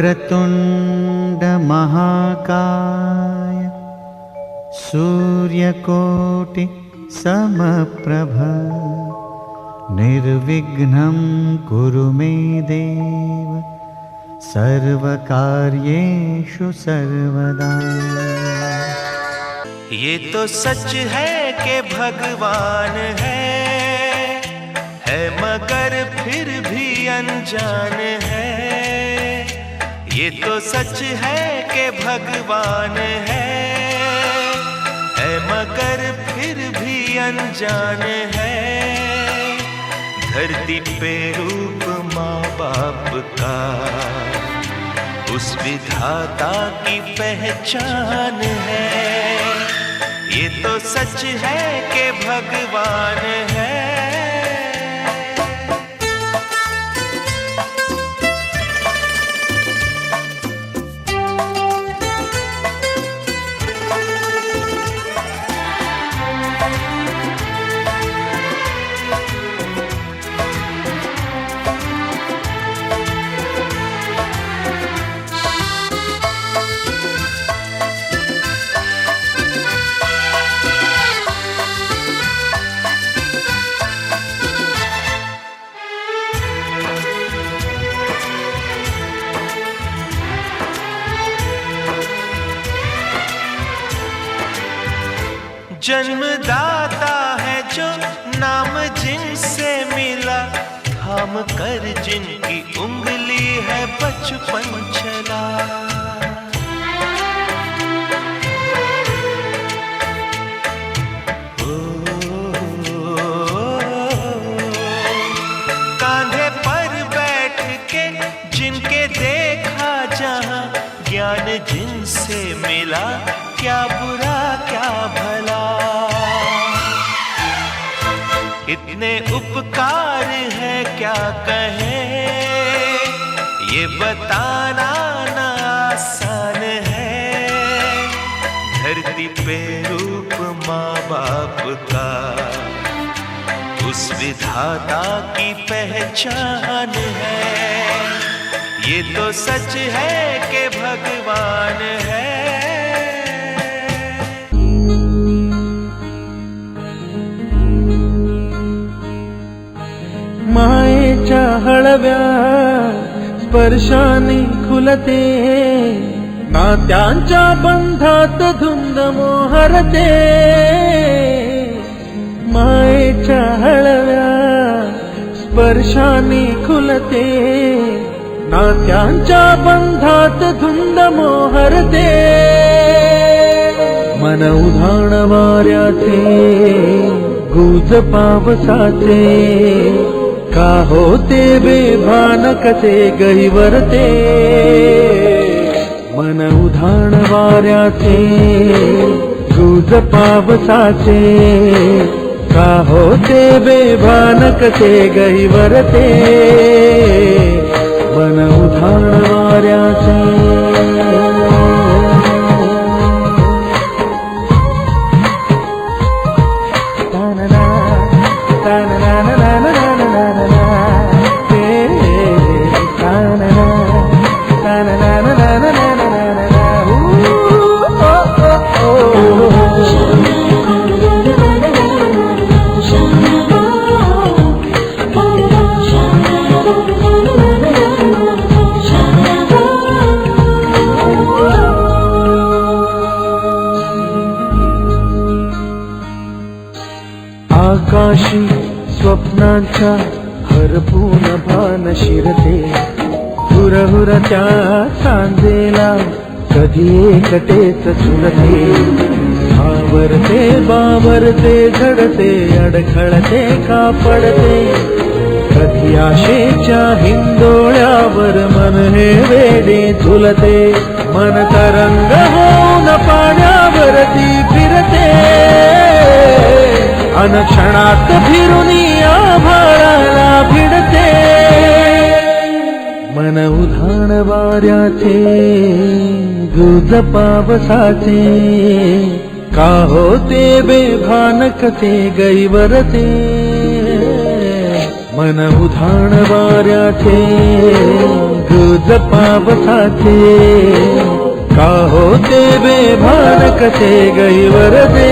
वक्रतुंड महाकाय सूर्यकोटि समप्रभ निर्विघ्नं कुरु मे देव सर्वकार्येषु सर्वदा। ये तो सच है कि भगवान है मगर फिर भी अनजान है। ये तो सच है कि भगवान है मगर फिर भी अनजान है। धरती पे रूप माँ बाप का उस विधाता की पहचान है। ये तो सच है कि भगवान है। जन्मदाता है जो नाम जिनसे मिला, थाम कर जिनकी उंगली है बचपन चला। कांधे पर बैठ के जिनके देखा जहां, ज्ञान जिनसे मिला क्या बुरा क्या भला। इतने उपकार है क्या कहें, ये बताना ना आसान है। धरती पे रूप माँ बाप का उस विधाता की पहचान है। ये तो सच है कि भगवान है। मायेच्या हळव्या स्पर्शाने खुलते, नात्यांच्या बंधात धुंद मोहरते। मायेच्या हळव्या स्पर्शाने खुलते, नात्यांच्या बंधात धुंद मोहरते। मन उधाण वाऱ्याचे गुज पावसाचे, का होते बेभान कसे गहिवरते। मन उधाण वाऱ्याचे गुज पावसाचे, का होते बेभान कसे गहिवरते। मन उधाण वाऱ्याचे आकाशी स्वप्नांच्या हरपून भान शिरते, हुरहुरत्या सांजेला कधी एकटेच झुलते। आवरते बावरते झडते, अडखळते का पडते, कधी आशेच्या हिंदोळ्यावर मन हे वेडे झुलते। मन तरंग होऊन पाण्यावरती फिरते, अनक्षणात फिरुनी आभाळाला भिडते। मन उधाण वाऱ्याचे गुज पावसाचे, का होते बेभान कसे गैवरते। मन उधाण वाऱ्याचे दूध पावसाचे का होते बेभान कसे गैवर दे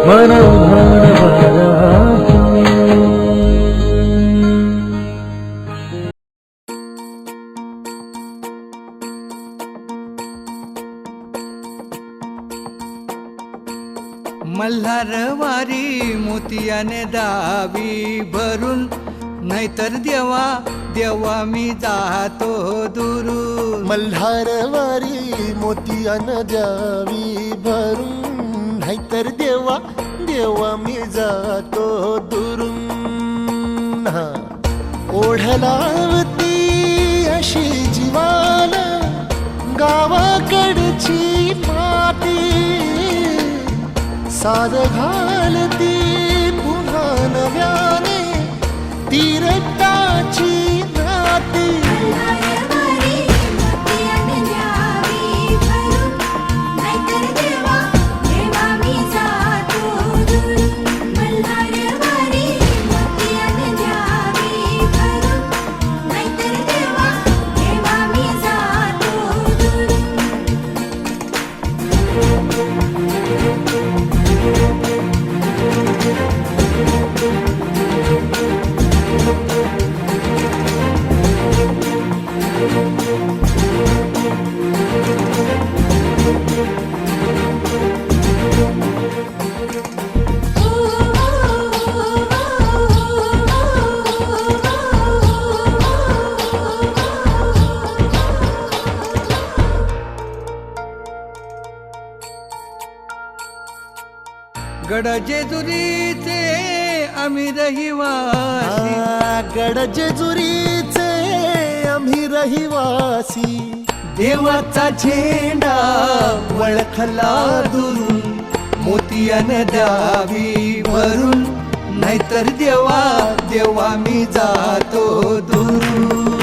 मन उधाण वाऱ्याचे. मल्हारवारी मोतियाने दावी भरून, नाहीतर देवा देवा मी जातो दुरून. मल्हारवारी मोतियान द्यावी भरून, नाहीतर देवा देवा मी जातो दुरून. ओढलावती अशी जीवान गावाकडची माती, साद घालती पुन्हा नव्याने तीरटाची नाती. गड जेजुरीचे आम्ही रहिवासी, गड जेजुरीचे आम्ही रहिवासी. देवाचा झेंडा वळखला दुरून, मोतियाने द्यावी भरून, नाहीतर देवा देवा मी जातो दुरून.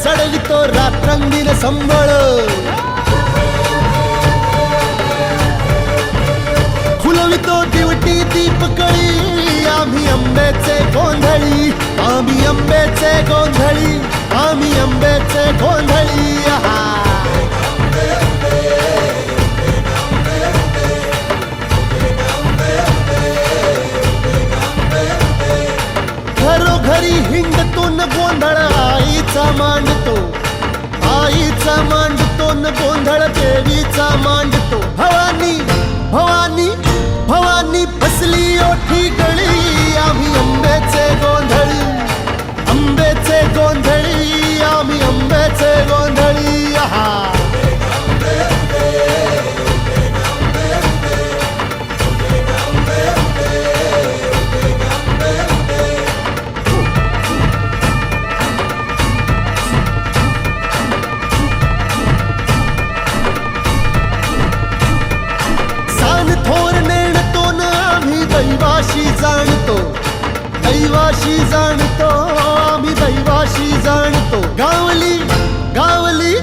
चढवितो रात्रंदिन संबळ, फुलवितो दिवटी दीपकळी. आम्ही आंब्याचे गोंधळी, आम्ही आंब्याचे गोंधळी, आम्ही आंब्याचे गोंधळी. घरोघरी हिंडतो न गोंधळ आईचा मांडतो, आईचा मांडतो न गोंधळ देवीचा मांडतो. भवानी भवानी भवानी बसली ओठी गळी, आम्ही आंब्याचे गोंधळी, आंब्याचे गोंधळी, आम्ही आंब्याचे गोंधळी. दैवाशी जाणतो, दैवाशी जाणतो, आम्ही दैवाशी जाणतो. गावली गावली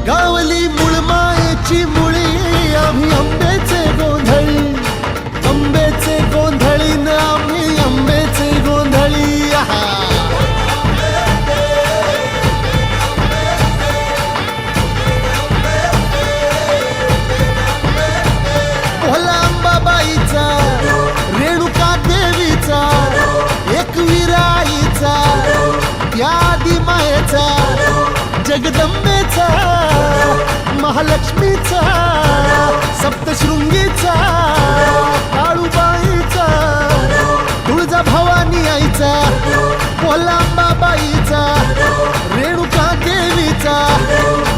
गावली मुळमायेची मुळी आम्ही आंब्याचे गोंधळी, आंब्याचे गोंधळी न आम्ही आंब्याचे गोंधळी. आहा. भोला अंबाबाईचा, रेणुका देवीचा, एकविराईचा, त्या आदी मायेचा, जगदंबेचा, महालक्ष्मीचा, सप्तशृंगीचा, काळूबाईचा, तुळजा भवानी आईचा, भोला अंबाबाईचा, रेणुका देवीचा,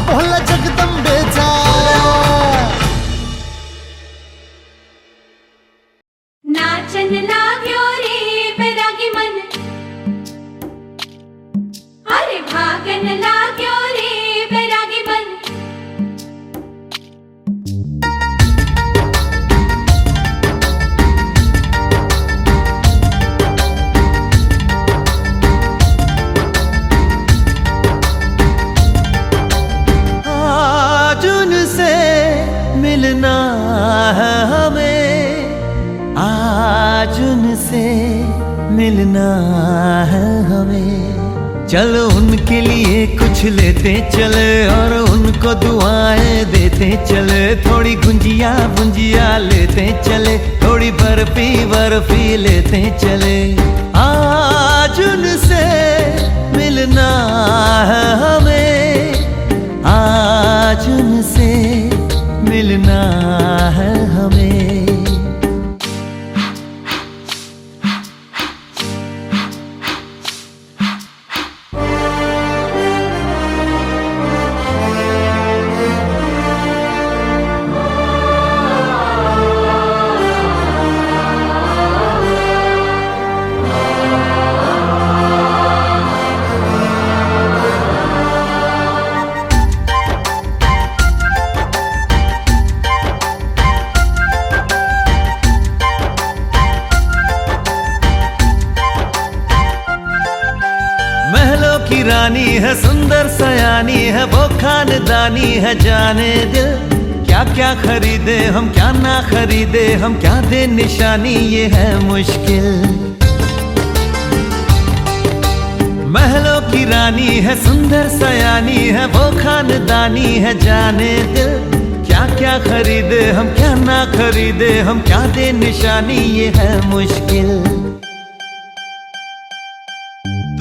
भोला जगदंबेचा. नाचन लाग्यो रे बैरागी मन, अरे भागन लाग्यो रे बैरागी मन. आज उनसे मिलना है हमें, आज उनसे मिलना है हमें. चलो उनके लिए कुछ लेते चले और उनको दुआएं देते चले. थोड़ी गुंजिया बुंजिया लेते चले, थोड़ी बर्फी बर्फी लेते चले. आज उनसे मिलना है हमें, आज उनसे मिलना है हमें. महलों की रानी है, सुंदर सयानी है, वो खानदानी है. जाने दिल क्या क्या खरीदे हम, क्या ना खरीदे हम, क्या दे निशानी, ये है मुश्किल. महलों की रानी है, सुंदर सयानी है, वो खानदानी है. जाने दिल क्या क्या खरीदे हम, क्या ना खरीदे हम, क्या दे निशानी, ये है मुश्किल.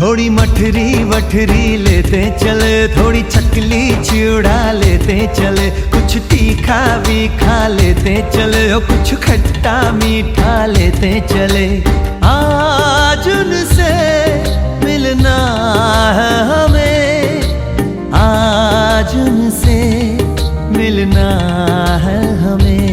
थोड़ी मठरी वठरी लेते चले, थोड़ी चकली चिड़ा लेते चले, कुछ तीखा भी खा लेते चले, और कुछ खट्टा मीठा लेते चले. आज उनसे मिलना है हमें, आज उनसे मिलना है हमें.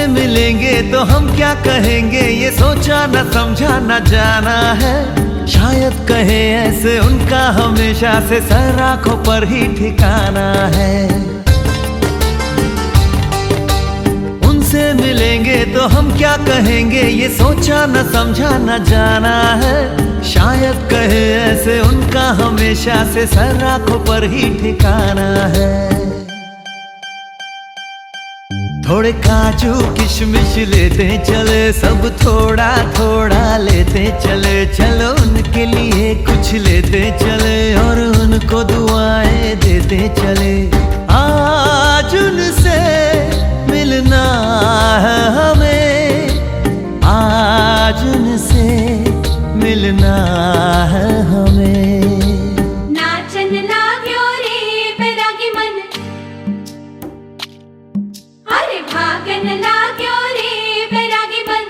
मिलेंगे तो हम क्या कहेंगे, ये सोचा न समझा न जाना है. शायद कहे ऐसे उनका हमेशा से सर आंखों पर ही ठिकाना है. उनसे मिलेंगे तो हम क्या कहेंगे, ये सोचा न समझा न जाना है. शायद कहे ऐसे उनका हमेशा से सर आंखों पर ही ठिकाना है. थोड़े काजू किशमिश लेते चले, सब थोड़ा थोड़ा लेते चले. चलो उनके लिए कुछ लेते चले और उनको दुआएं देते चले. आज उनसे मिलना है हमें, आज उनसे मिलना है हमें. नाचन लाग्यो रे बैरागी मन, अरे भागन लाग्यो रे बैरागी मन.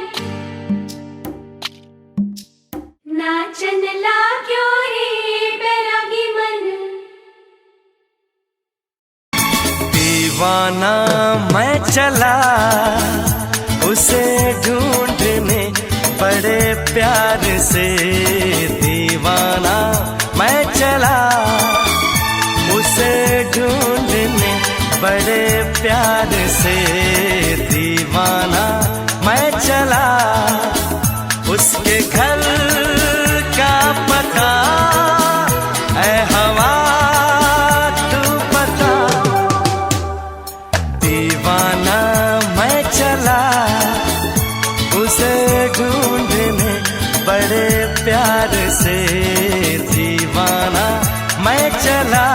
नाचन लाग्यो रे बैरागी मन. दीवाना मैं चला उसे ढूंढ से दीवाना मैं चला, उसे ढूंढने बड़े प्यार से दीवाना मैं चला, उसके घर का पता है हवा तू बता, दीवाना मैं चला, उसे ढूंढने बड़े प्यार से दीवाना मैं चला।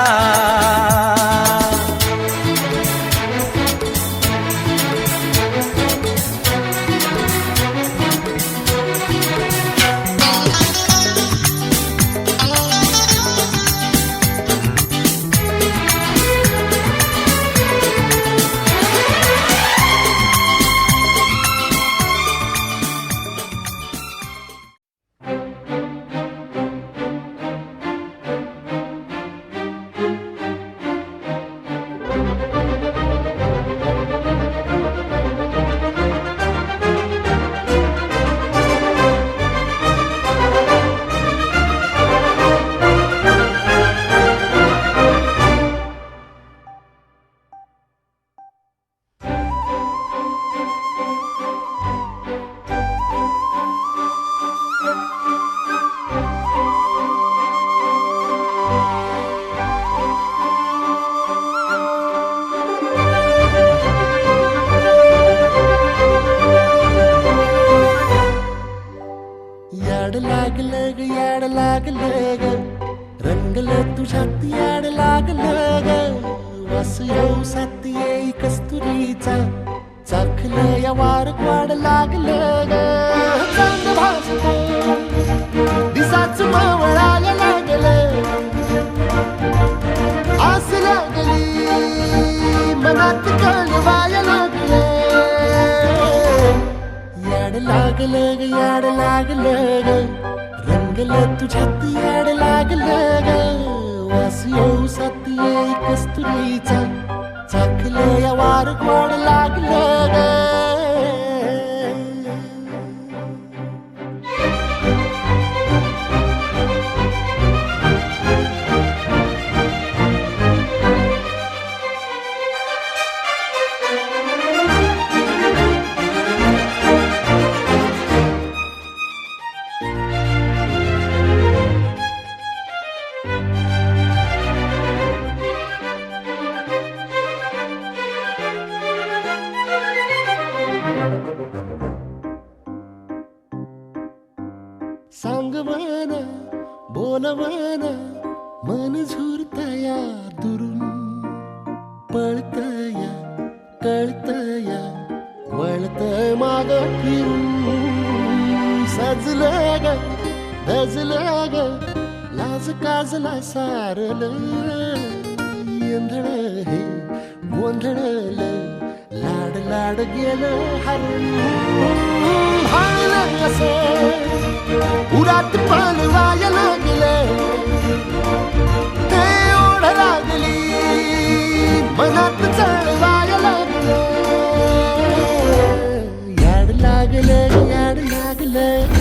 याड लागलं ग, रंगलं तुझ्यात याड लागलं ग, वास येऊ साथ येई कस्तुरीचा, चाखलं या वारक वाढ लागलं ग, चांद भासतं दिसाच मावळायला लागलं, आस लागली मनात कळवायला लागलं, याड लागलं ग, याड लागलं ग, रंगलं तुझ्यात याड लागलं ग, वास येऊ साथ येई कस्तुरीचा, चाखलं या वारक वाढ लागलं ग. सांगवान बोलवान मन झुरतया दुरून, पळतया कळतया वळतय माग फिरून, सजलं ग धजलं ग लाज काजला सारलं, येंधळ हे गोंधळलं लाड लाड गेलं हरून, हाणलं असं उरात पालवाया लागलं, ते ओढ लागली मनात चळवाया लागलं, याड लागलं याड लागलं.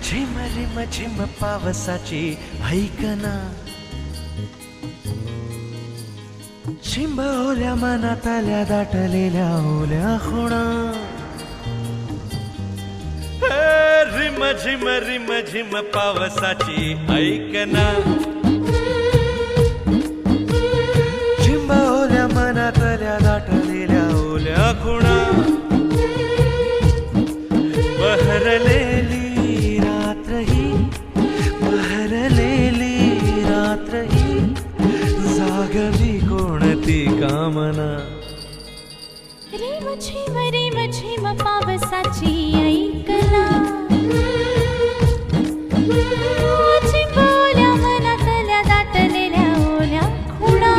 झिम रिम झिम पावसाची ऐकना, शिंबवल्या मनात आल्या दाटलेल्या ओल्या खुणा, रिम झिम पावसाची ऐकना, शिंबवल्या मनात आल्या दाटलेल्या ओल्या खुणा, बहर बहरलेली रात्र ही, बहरलेली रात्र ही, जागवी कोणती कामना. रिम झिम पावसाची ऐकना, चिंबवल्या मनातल्या दाटलेल्या ओल्या खुणा.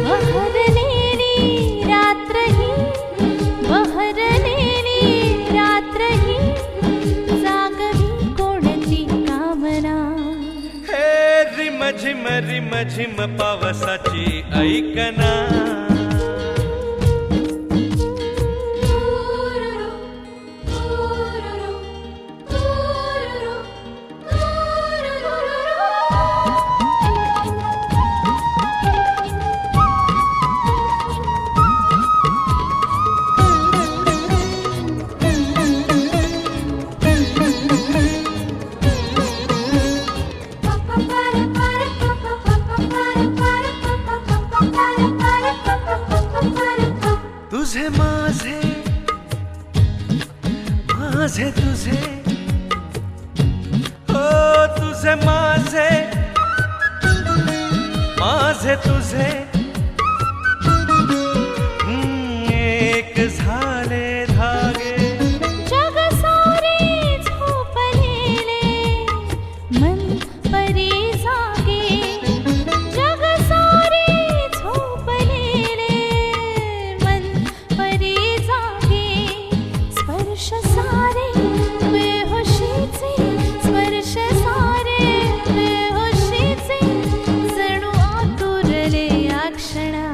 बहरलेली रात्र ही, बहरलेली रात्र ही, जागवी कोणती कामना. हे रिम झिम पावसाची ऐकना. तुझे माझे, माझे तुझे, हो तुझे माझे, माझे तुझे, एक झाले धागे. जग सारे झोपलेले, मन परी जागे. जग सारे झोपलेले, मन परी जागे. स्पर्श सारे बेहोशीचे, स्पर्श सारे बेहोशीचे, जणू आतुरले या क्षणा.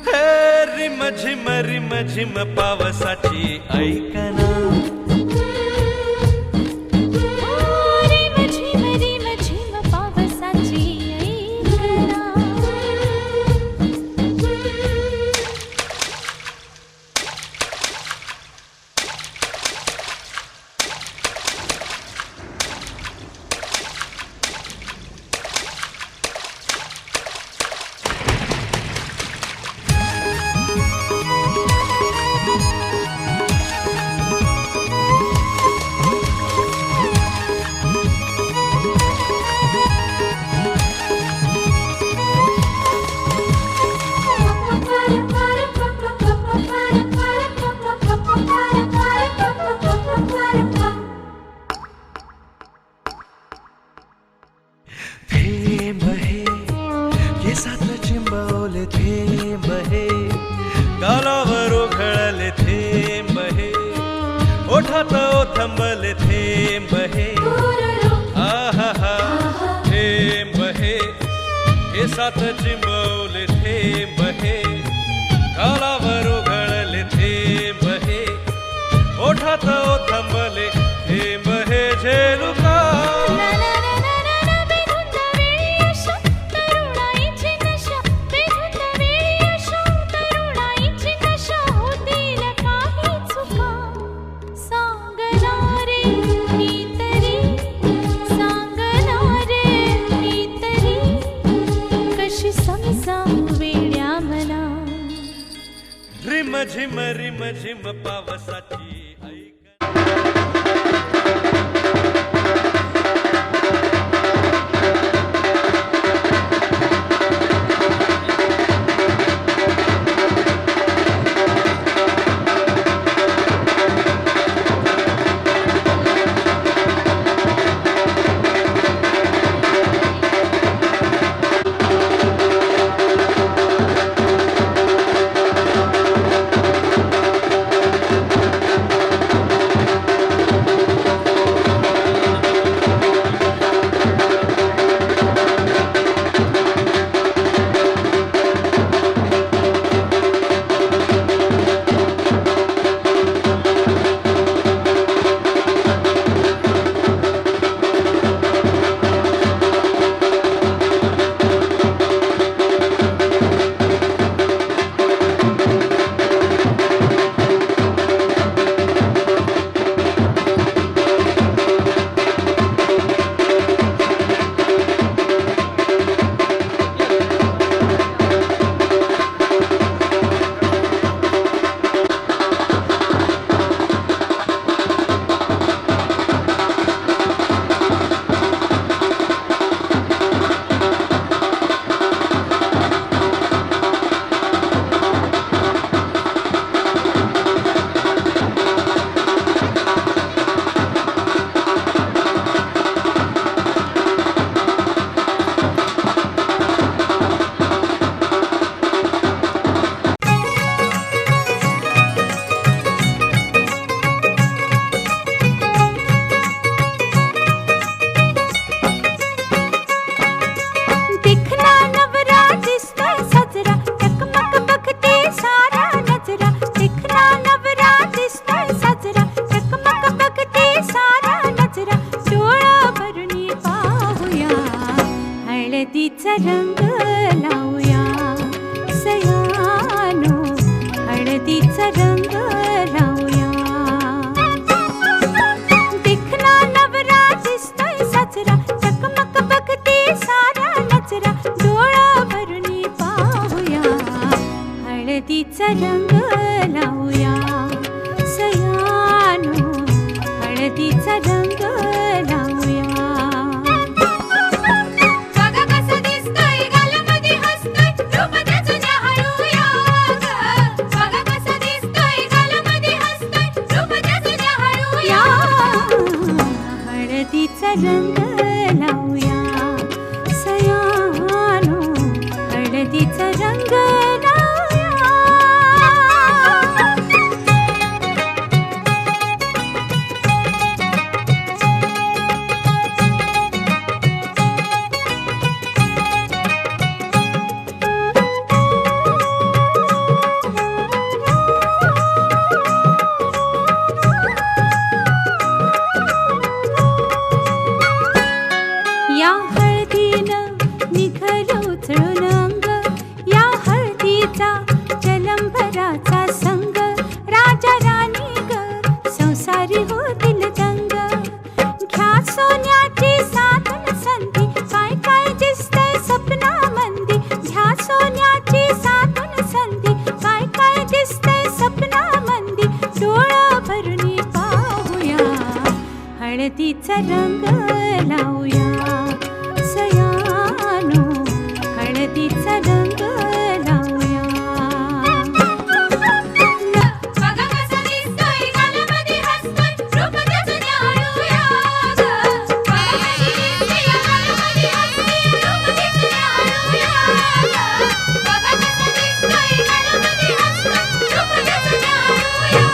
हे रिम झिम पावसाची ऐकना. रिम झिम पावसाची ऐकना. थेंब हे केसात चिंबवले थेंब हे, गालावर उघळले थेंब हे, ओठात ओथंबले थेंब हे. आहा थेंब हे केसात चिंबवले थेंब हे, गालावर उघळले थेंब हे, ओठात ओथंबले थेंब हे. झेलुका रिम झिम पावसाची ऐकना. रंग लावूया सयानो हळदीचा रंग लावूया दिखना नवरा दिसतोय साजरा चकमक बघते सारा नजरा डोळा भरुनी पाहूया हळदीचा रंग लावूया सयानो हळदीचा रंग लावूया बघा कसं दिसतोय गालामध्ये हसतोय रूप त्याचं न्याहाळूया ग बघा कसं दिसतोय गालामध्ये हसतोय रूप त्याचं न्याहाळूया हळदीचा रंग लावूया सयानो हळदीचा रंग लावूया या हळदीनं निघलं उचळून अंग या हळदीचा जलंभराचा संग राजा राणी ग संसारी होतील दंग घ्या सोन्याची साधन संधी काय काय दिसतंय सपनामंदी घ्या सोन्याची साधन संधी काय काय दिसतंय सपनामंदी डोळा भरुनी पाहूया हळदीचा रंग लावूया सयानो हळदीचा रंग लावूया बघा कसं दिसतोय गालामध्ये हसतोय रूप त्याचं न्याहाळूया ग बघा कशी दिसते या गालामध्ये हसते रूप त्याचं न्याहाळूया ग बघा कसं दिसतोय गालामध्ये हसतोय रूप त्याचं न्याहाळूया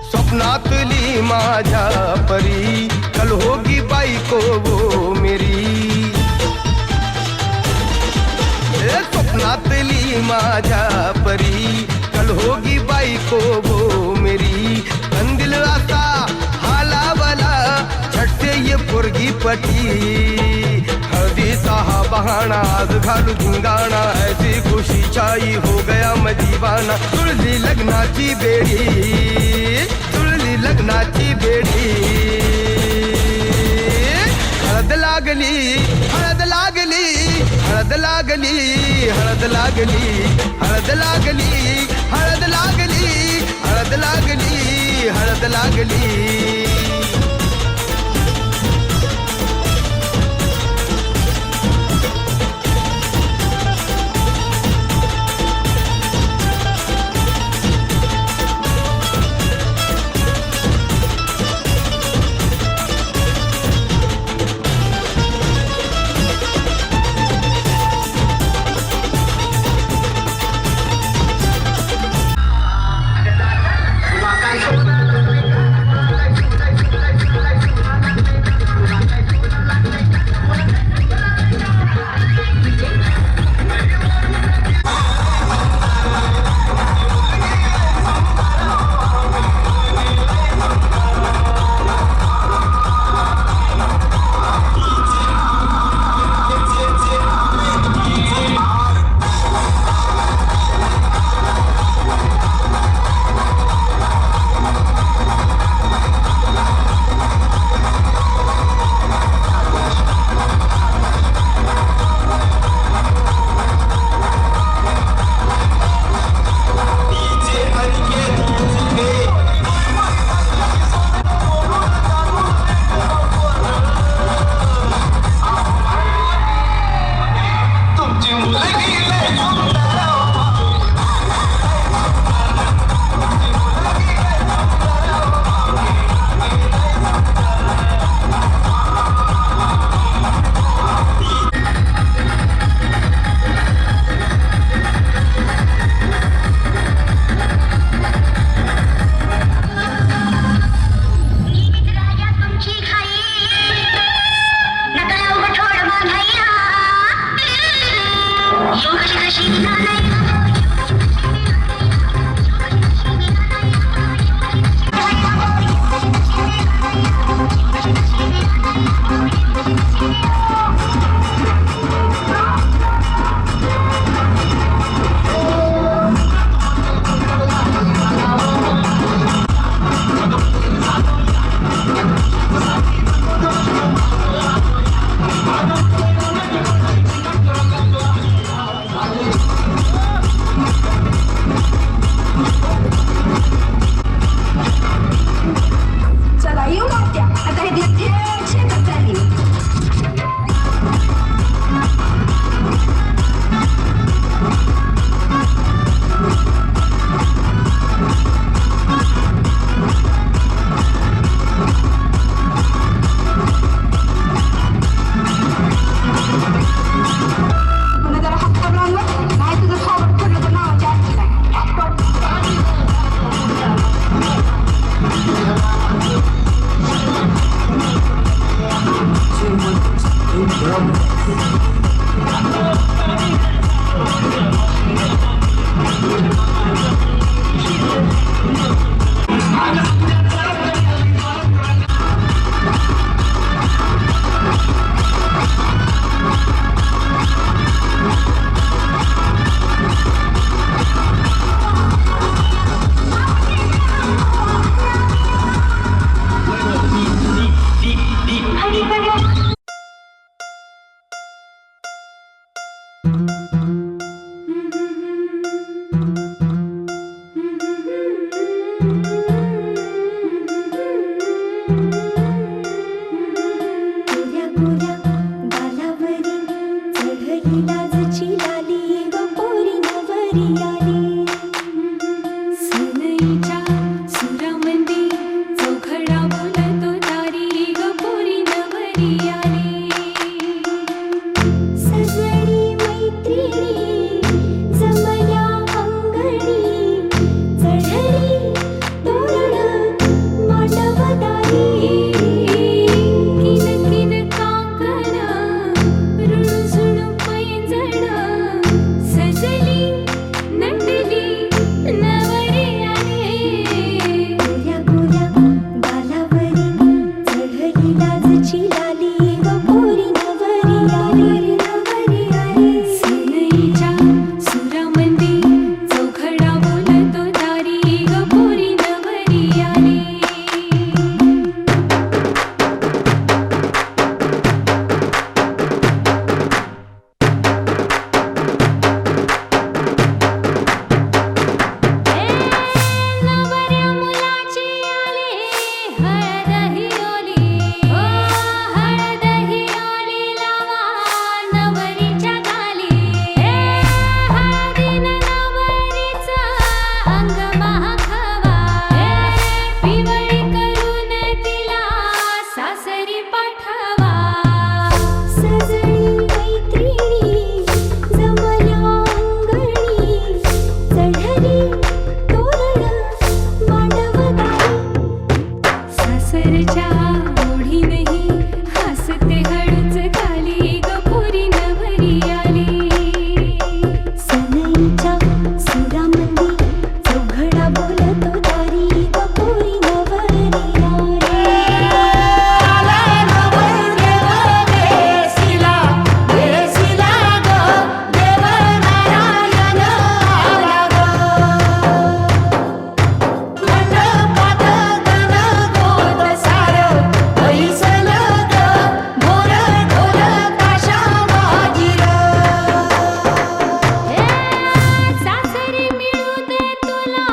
स्वप्नातली माझ्या परी कल होगी बायको वो मेरी स्वप्नातली माझ्या परी कल होगी बायको वो मेरी कंदिल असा हालावला झट से ये पोरगी पटी हळदीचा हा बहाना आज घालू धिंगाणा ऐसी खुशी छाई हो गया मैं दीवाना तुळली लग्नाची बेडी तुळली लग्नाची बेडी हळद लागली हळद लागली हळद लागली हळद लागली हळद लागली हळद लागली हळद लागली हळद लागली गोऱ्या गोऱ्या गालावरी चढली लाजची लाली व पोरी नवरी आली सनईच्या सुरामंदी चौघडा बोलतो तारी ग पोरी नवरी आली सजणी मैत्रिणी जमल्या अंगणी चढली तोरण मांडवदारी किन किन काकण रुणझुण पैंजण सजली नटली नवरी आली गोऱ्या गोऱ्या गालावरी चढली लाजची लाली व पोरी नवरी आली सनईच्या सुरामंदी चौघडा बोलतो तारी ग पोरी नवरी आली नवऱ्या मुलाची आली हळदही ओली ओ हळदही ओली लावा नवरीच्या गाली हळदीनं नवरीचं अंग महाखावा पिवळी करून तिला सासरी पाठवा सजणी मैत्रिणी जमल्या अंगणी चढली तोरण मांडवदारी सासरच्या ओढीनही हसते हळूच खाली ग पोरी नवरी आली सनईच्या सुरामंदी चौघडा बोलतो तारी ग पोरी नवरी सासरी मिळू दे तुला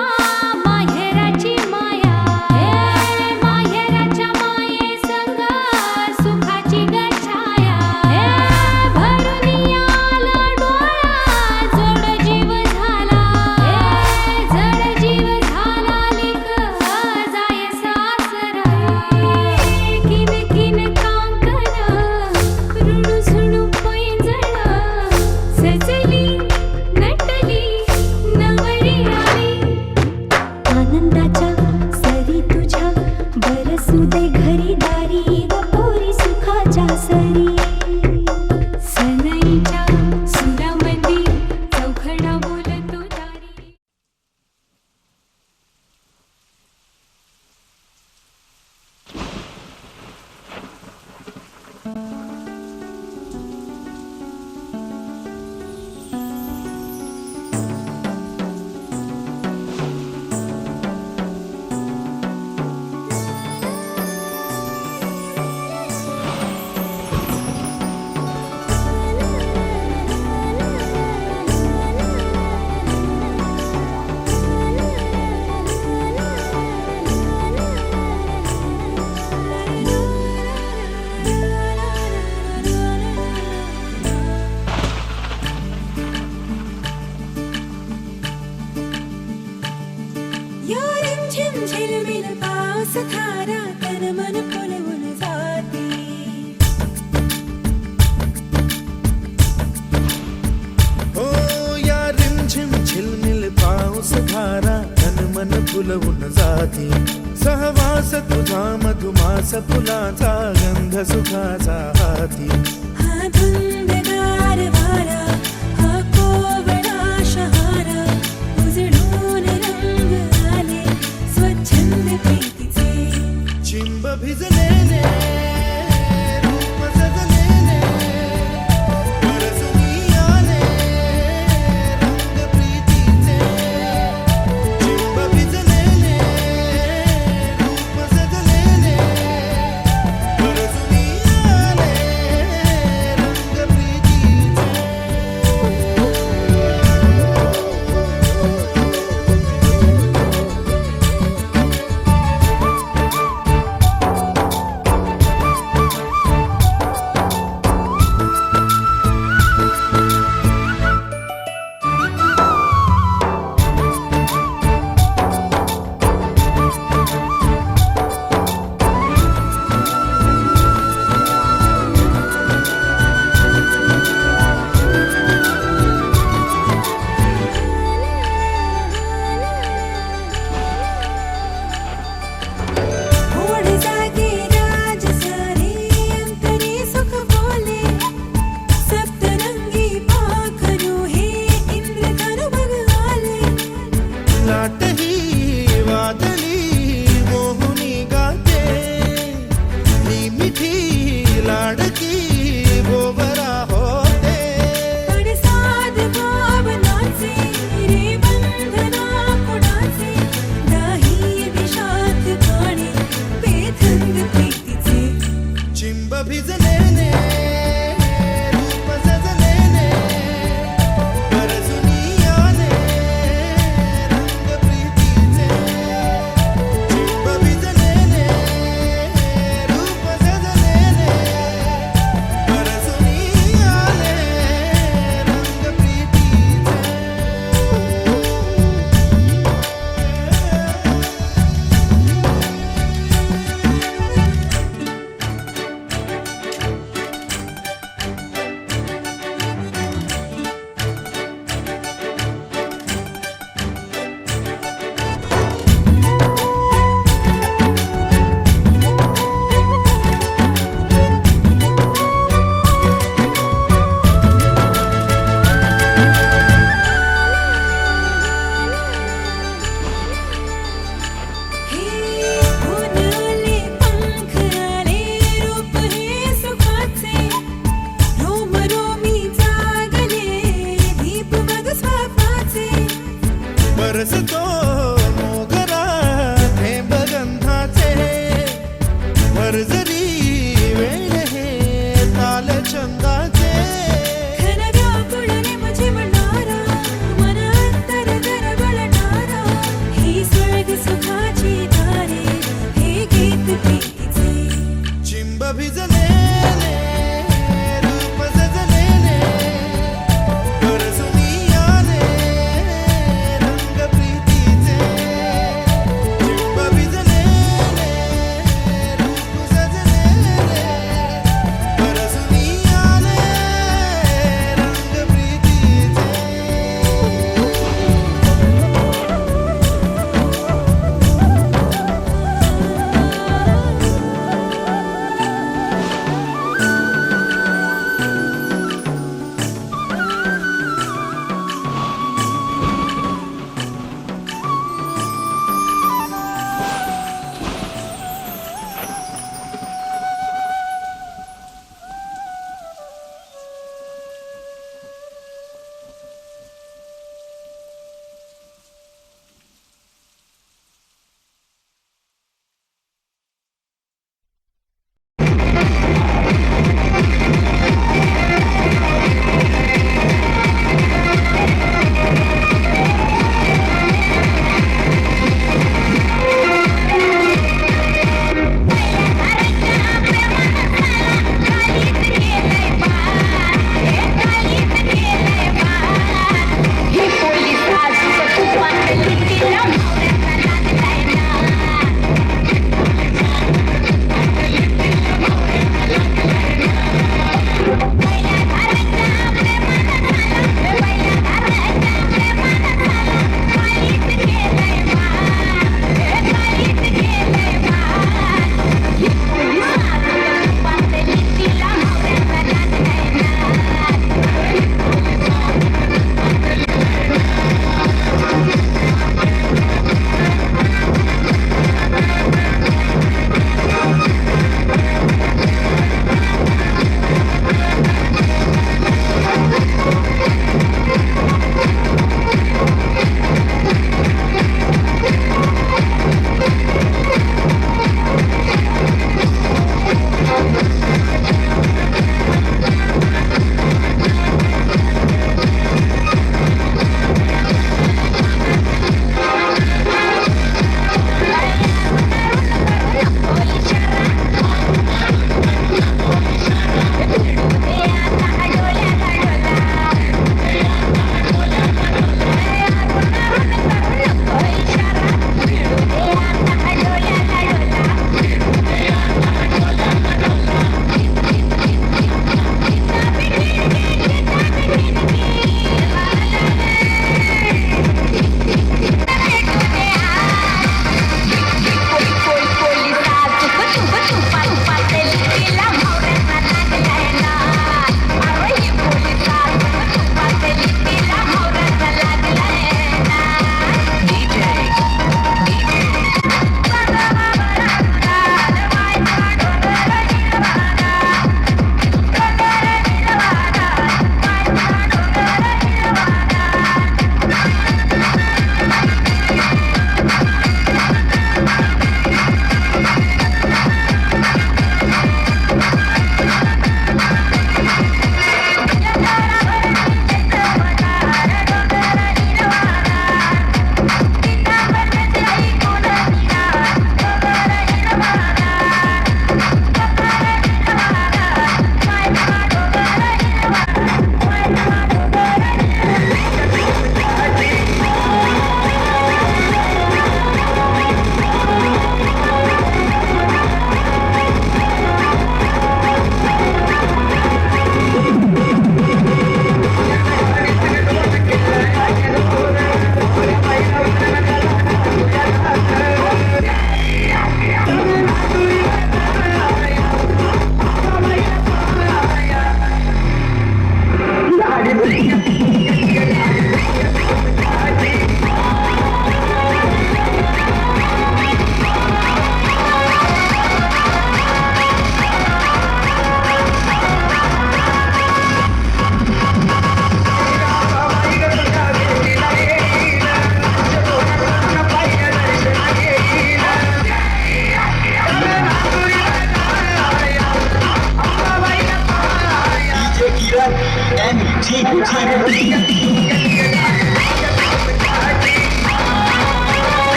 माहेराची माया माहेराच्या माये संग सुखाची गछाया भरून आला डोळा जड जीव झाला लिक जाय सासरा किन किन कांकण रुणझुण पैंजण सजली नटली नवरी आली आनंदाच्या सरी तुझ्या बरसू दे घरी दारी व पोरी सुखाच्या सरी सनईच्या सुरामंदी चौघडा बोलतो तारी या रिमझिम झिलमिल पाऊस धारा तन मन फुलवून जाते हो या रिमझिम झिलमिल पाऊस धारा तन मन फुलवून जाते सहवास श्वास तुझा मधुमास फुलाचा गंध सुखाचा हाती हा धुंदगार वारा हा कोवळा शहारा उजळून रंग आले स्वच्छंद प्रीतीचे चिंब भिजलेले रूप सजलेले परसुनी आले रंग प्रीतीचे चिंब भिजलेले रूप सजलेले परसुनी आले रंग प्रीतीचे ओढ जागे राज सारे अंतरी सुख बोले सप्तरंगी पाखरू हे इंद्रधनु बघ आले लाट ही वादळी मोहुनी गाते ही मिठी लाडकी गोबरा होते पडसाद भावनाचे रे बंधना कुणाचे नाही दिशात काणे बेधंग प्रीतीचे चिंब भिजलेले रूप सजलेले परसुनी आले रंग प्रीतीचे चिंब भिजलेले रूप सजलेले परसुनी आले रंग प्रीतीचे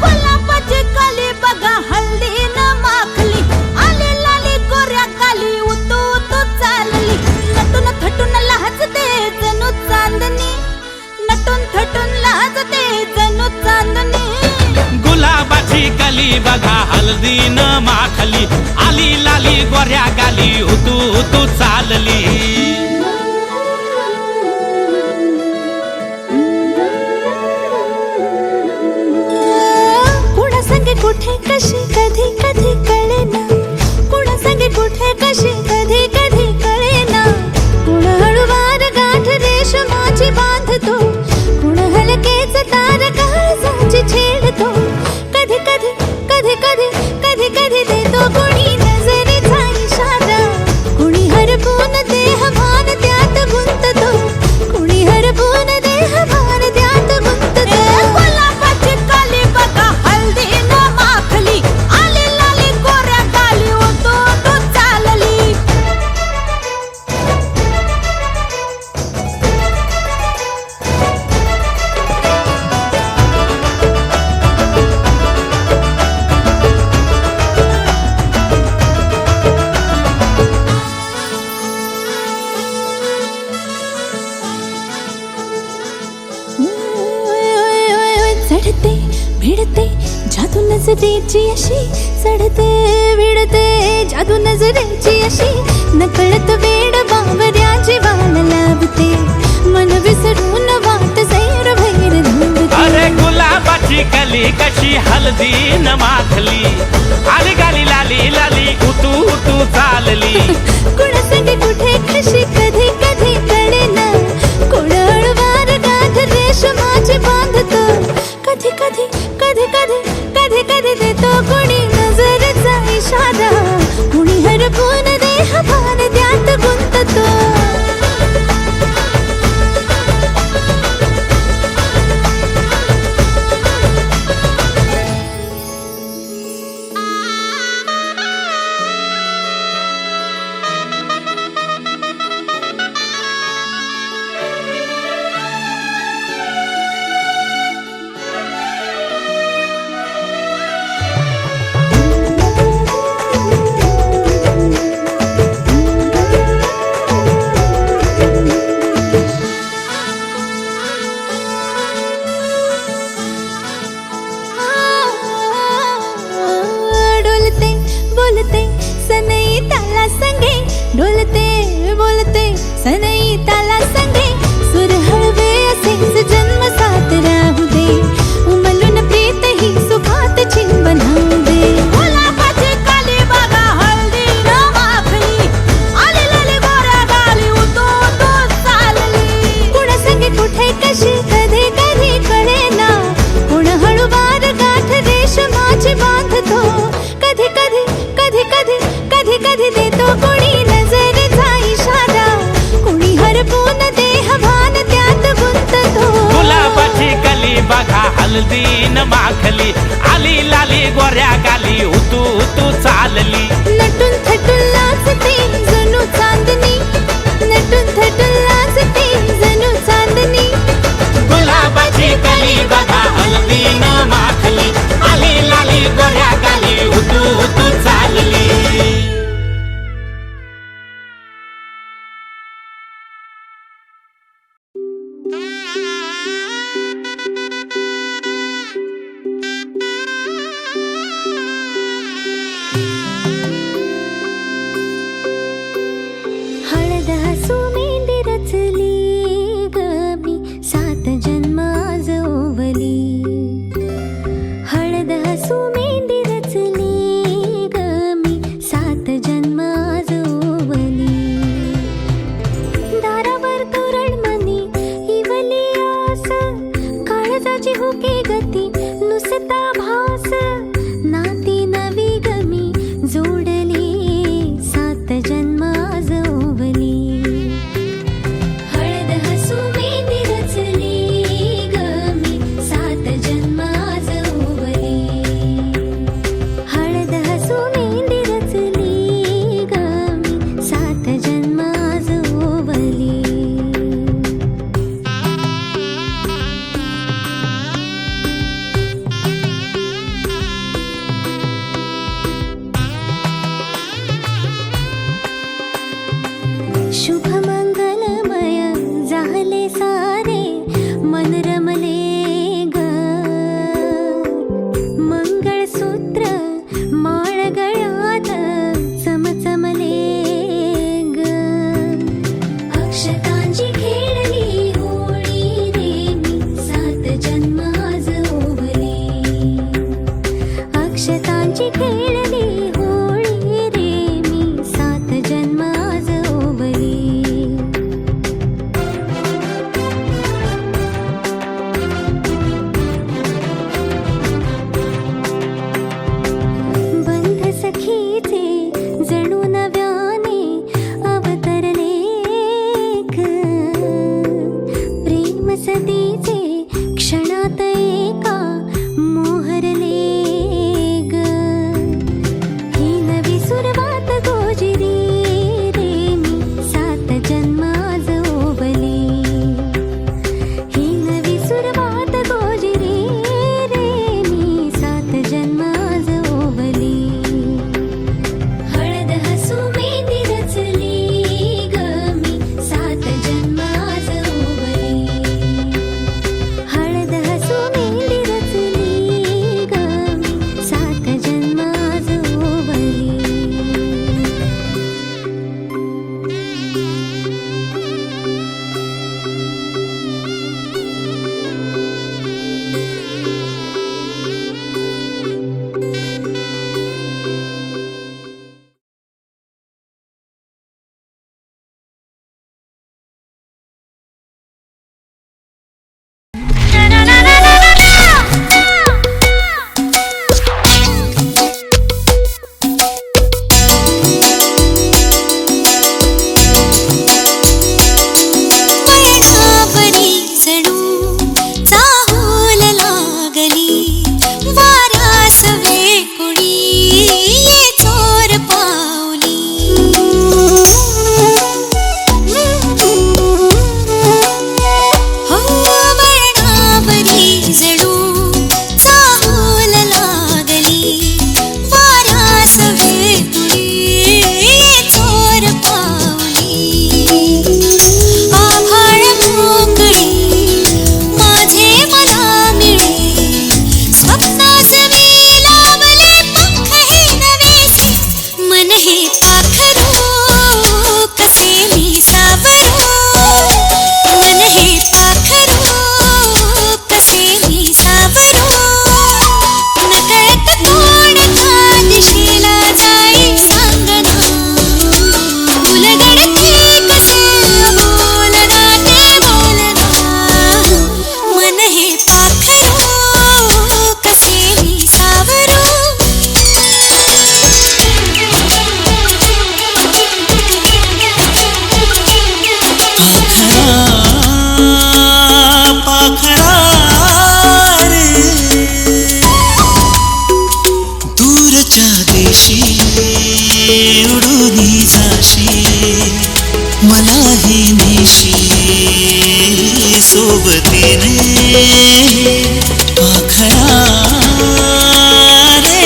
गुलाबाची कली बघा हल्दी न माखली आली लाली गोऱ्या काली उतू उतू चालली नटून थटून लाजते जणू चांदणी नटून थटून लाजते जणू चांदणी गुलाबाची कली बघा हल्दी न माखली आली लाली गोऱ्या गाली उतू उतू चालली कुठे कशी कधी कधी कळेना कुणा संगे कुठे कशी कधी कधी कळेना कुण हळूवार गाठ रेशमाची बांधतो कुण हलकेच तार काळजाची छेडतो कधी कधी कधी कधी कधी कधी देतो कुणी नजरेचा इशारा कुणी हरपून देह भान त्यात गुंततो कुणी हरपून देह भान त्यात गुंततो गुलाबाची काली बघा हल्दी आली लाली गोऱ्या गाली उतू उतू चालली चढते भिडते जादू नजरेची अशी चढते भिडते जादू नजरेची अशी नकळत वेड बावऱ्या जीवाला लावते मन विसरून वाट सैर भैर धावते अरे गुलाबाची कली कशी हल्दी न माखली आली गाली लाली लाली उतू उतू चालली कुणा संगे कुठे कशी कधी कधी कळेना कुण हळूवार गाठ रेशमाची बांधतो कधी कधी कधी कधी कधी कधी देतो कुणी नजरेचा इशारा कुणी हरपून देह भान त्यात गुंततो गोऱ्या गाली उतू उतू चालली. नटून थटून लाजते जणू चांदणी, नटून थटून लाजते जणू चांदणी. गुलाबाची कली बघा हल्दीनं माखली, आली लाली गोऱ्या गाली उतू उतू चालली. हळद हसू मेंढी रचली ग मी, 7 जन्म आज ओवली. हळद हसू मेंढी रचली ग मी, 7 जन्म आज ओवली. दारावर तोरणमणी इवली आस, काळजाची हुके गती नुसता भास. नाती नवी गमी जोडली, 7 जन्म आज ओवली. हळद हसू मेंढी रचली ग मी, 7 जन्म आज ओवली. हळद हसू मेंढी रचली ग मी, 7 जन्म आज ओवली. शुभ मंगलमय झाले सारे, मन रमले ग. मंगळसूत्र माळ गळ्यात चमचमले ग. अक्षतांची खेळली होळी रे मी, 7 जन्म आज ओवली. अक्षतांची खेळली होळी रे मी, 7 जन्म आज ओवली. बंध सखीचे जणू नव्याने अवतरले ग. प्रेम सदीचे क्षणात एका मोहरले ग. दूरच्या देशी उडून जाशी मलाही नेशी सोबतीने पाखरा रे.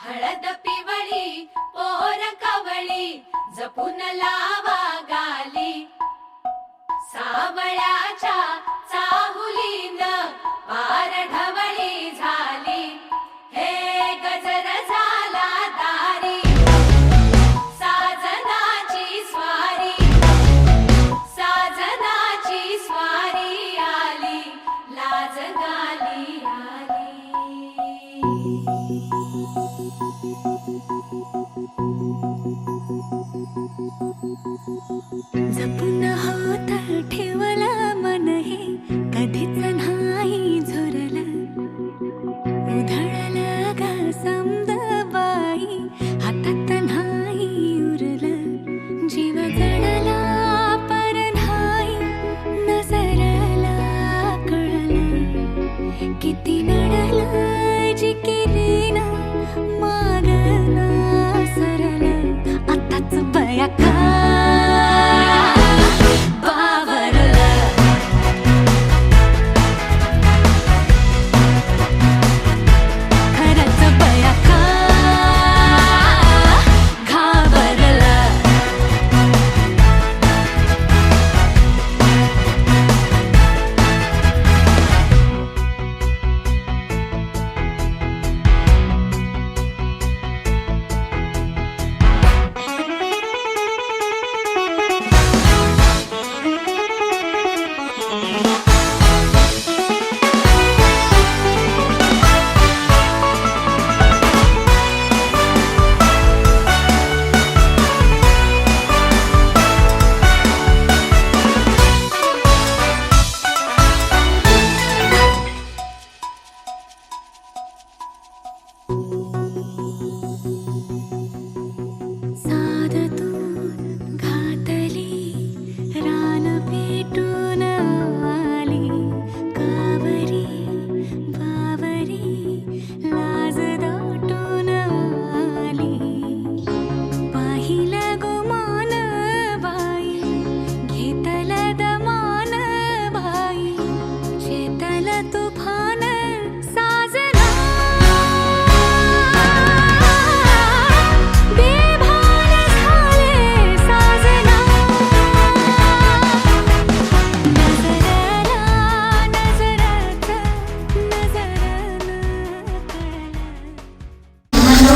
हळद पिवळी पोर कवळी जपून लावा गाली सावळ्याच्या चाहुलीन पार ढवळी झाली हे गजर झाला दारी साजनाची स्वारी आली लाज गाली आली. जपून हात ठेवला मन हे कधीच नाही झुरलं उधळलं ग समद बाई हातात नाही उरलं जीव जडला पर नाही नजरला कळलं किती नडलं जिकिरीना मागना सरलं आताच बया का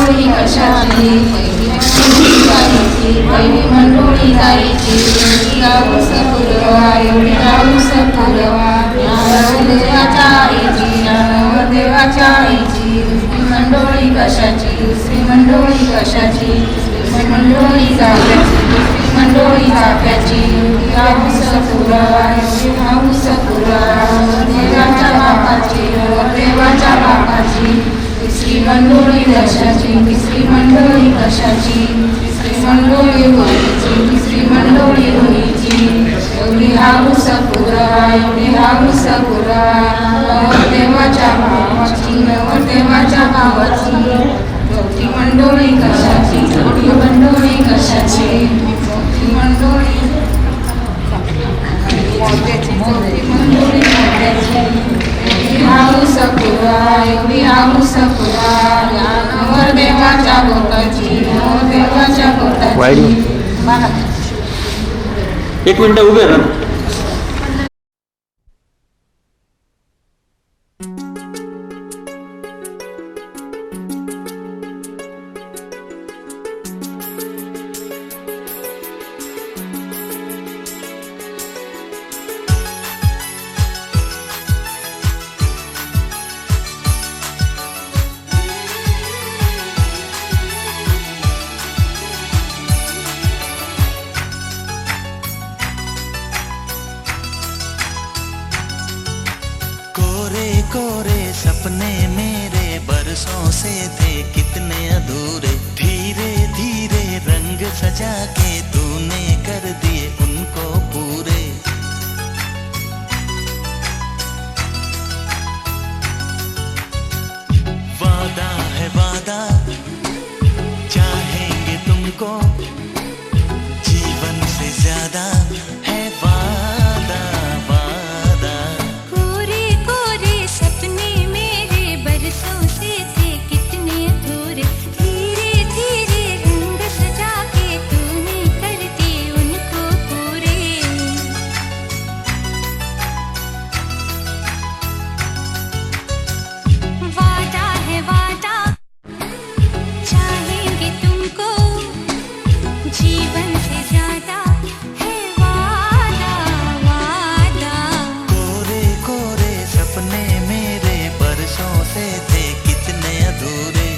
मंडोळी कशाची पहिली मंडोळी गायची गाऊस पुरवा एवढी गाऊस पुरवा देवाच्या आईची देवाच्या आईची मंडोळी कशाची दुसरी मंडोळी कशाची मंडोळी जाव्याची मंडोळी जाव्याची गाऊस पुरवा एवढी गाऊस पुरवा देवाच्या बापाची देवाच्या बापाची तिसरी मंडोळी कशाची तिसरी मंडोळी कशाची तिसरी मंडोळी होळीची तिसरी मंडोळी होळीची एवढी हाऊस पुरवा एवढी हाऊस पुरवा देवाच्या भावाची देवाच्या भावाची चौथी मंडोळी कशाची चौथी मंडोळी कशाची चौथी मंडोळी मोत्याची चौथी मंडोळी मोत्याची हाऊस पुरवा एवढी हाऊस पुरवा देवाच्या बोटाची देवाच्या बोटाची एक मिनिट उभे राहा. कोरे कोरे सपने मेरे बरसों से थे कितने अधूरे धीरे धीरे रंग सजा के तूने कर दिए उनको पूरे वादा है वादा चाहेंगे तुमको जीवन से ज्यादा है वादा वादा कोरे कोरे सपने मेरे बरसों से थे कितने अधूरे धीरे धीरे रंग सजा के तूने कर दिए उनको पूरे वादा है वादा चाहेंगे तुमको जीवन से ज्यादा है वादा वादा कोरे कोरे सपने मेरे बरसों से थे कितने अधूरे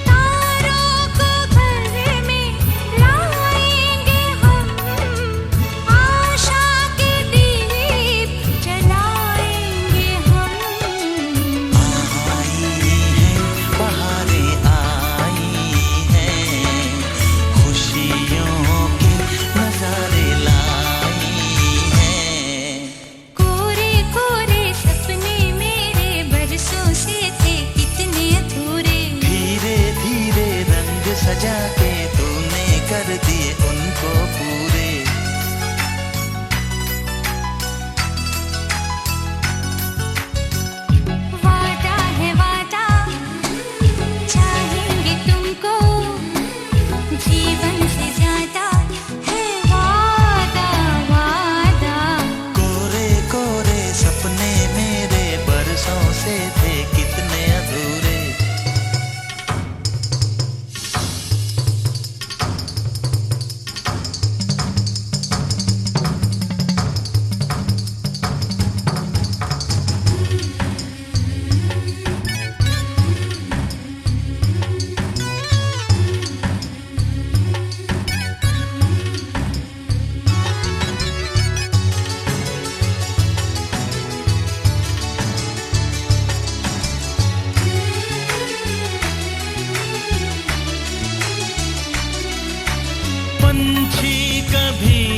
तारों को घर में लाएंगे हम आशा के दीप जलाएंगे हम आई है बहारें आई हैं खुशियों के नजारे लाई हैं कोरे कोरे सपने मेरे बरसों से थे कितने अधूरे धीरे धीरे रंग सजा के तूने कर दिए उनको पूरे वादा है वादा चाहेंगे तुमको जीवन से ज्यादा है वादा वादा कोरे कोरे सपने मेरे बरसों से थे कितने अधूरे पंछी कभी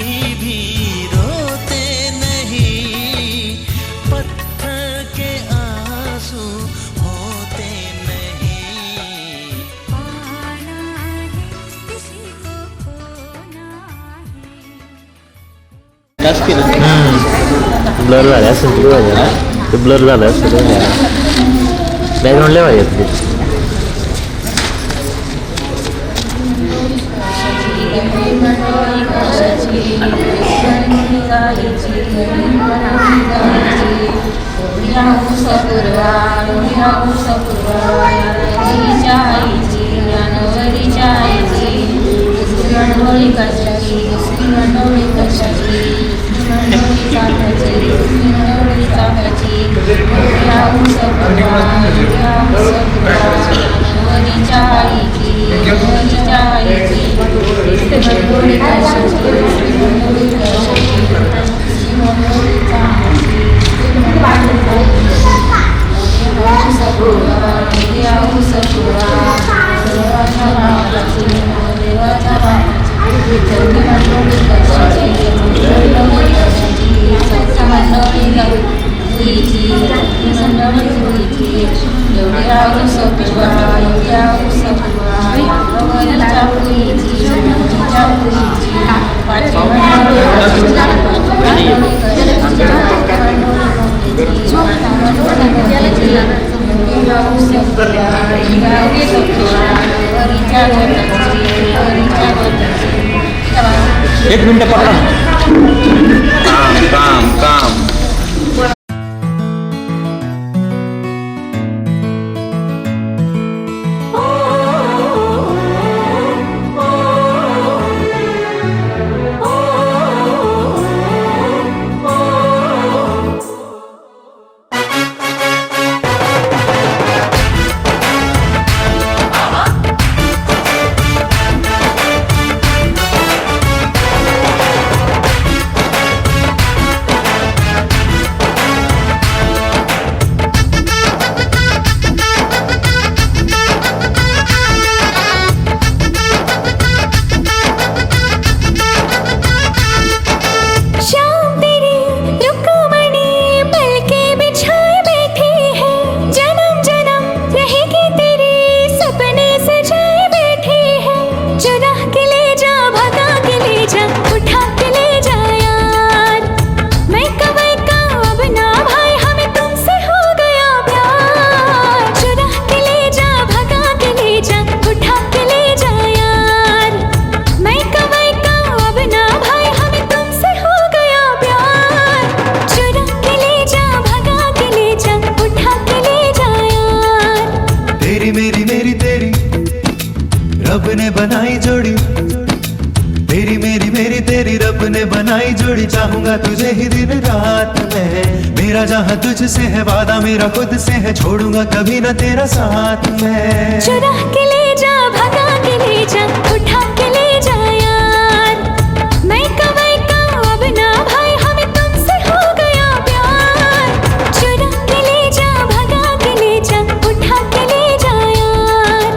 ब्लर झाले असेल ते ब्लर झालं असेल बॅकग्राऊंड लय भारी येते एक मिनिट पकडा काम काम काम रब ने बनाई जोड़ी तेरी मेरी मेरी तेरी रब ने बनाई जोड़ी चाहूंगा तुझे ही दिन रात में मेरा जहाँ तुझसे है वादा मेरा खुद से है छोड़ूंगा कभी ना तेरा साथ में चुरा के ले जा भगा के ले जा उठा के ले जा यार मैं कमाई का अब ना भाई हमें तुमसे हो गया प्यार चुरा के ले जा भगा के ले जा उठा के ले जा यार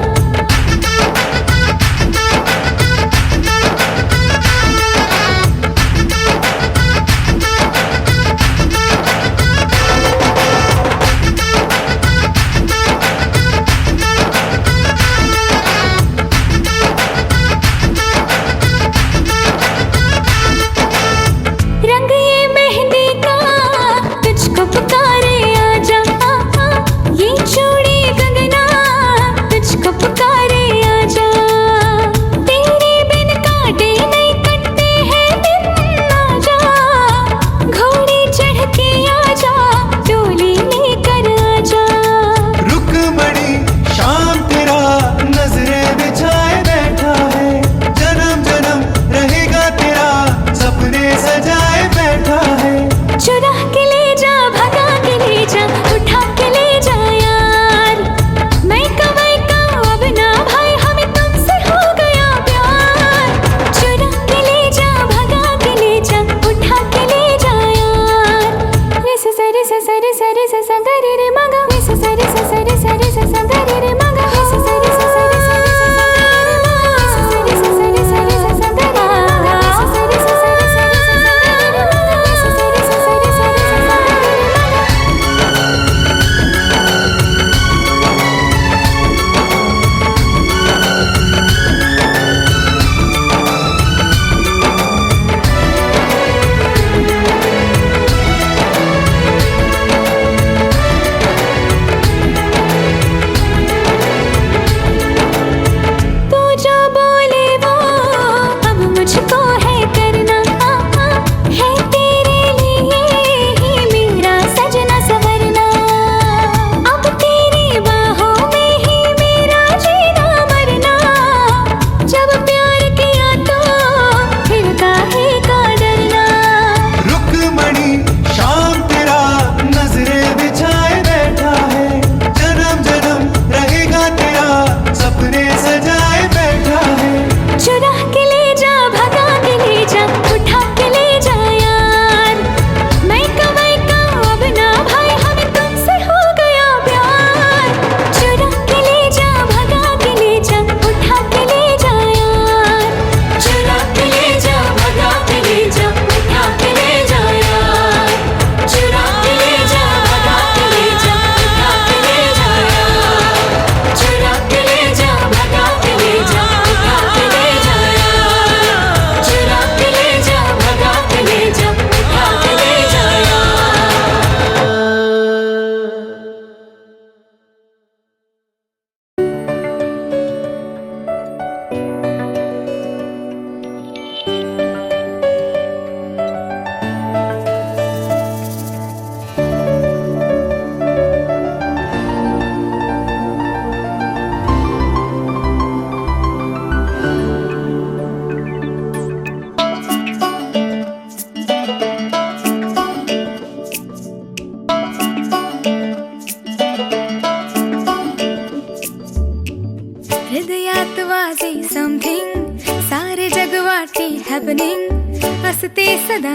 असते सदा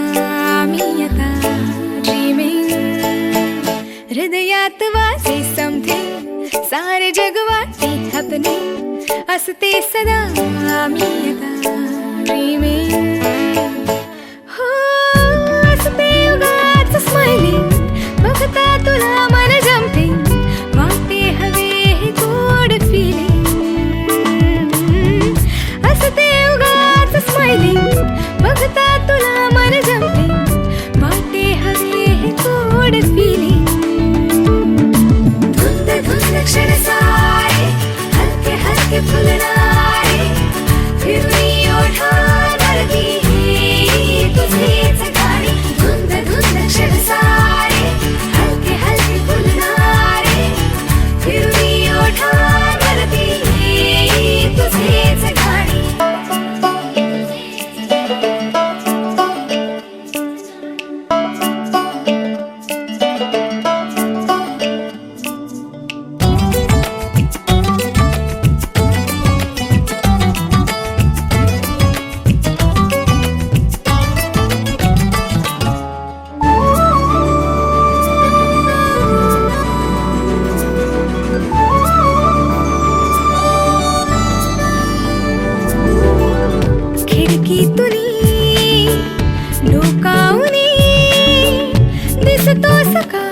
मी आता ड्रीमिंग हृदयात वाजे समथिंग सारे जग वाटे हॅपनिंग असते सदा मी आता ड्रीमिंग हो असते उगाच स्माइलिंग बघता तुला मन जम्पिंग वाटे हवे हे गोड फिलिंग असते उगाच स्माइलिंग बघता तुला मन जम्पिंग वाटे हवे हे गोड फिलिंग धुंद धुंद क्षण सारे हलके हलके फुलणारे फिरुनी ओढावरती तुझेच गाणी धुंद धुंद क्षण सारे हलके हलके फुलणारे फिरुनी ओढावरती तुझेच गाणी खिडकीतुनी डोकावनी दिसतो सका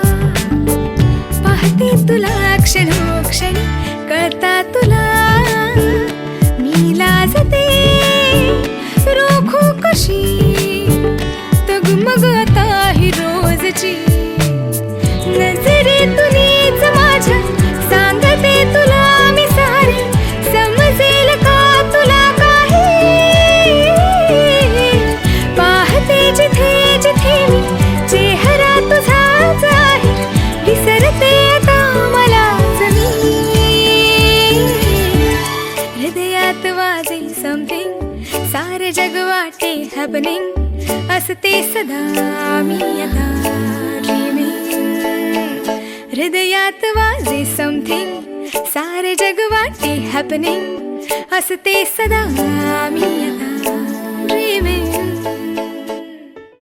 पाहते तुला क्षणोक्षणी कळता तुला मी लाजते रोखू कशी तगमग आता ही रोजची नजरेतुनीच माझ्या सांगते तुला मी सारे समजेल का तुला जिथे जिथे मी चेहरा तुझाच आहे विसरते आता मलाच मी हृदयात वाजे समथिंग सारे जग वाटे हॅपनिंग असते सदा मी आता ड्रीमिंग हृदयात वाजे समथिंग सारे जग वाटे हॅपनिंग असते सदा मी आता ड्रीमिंग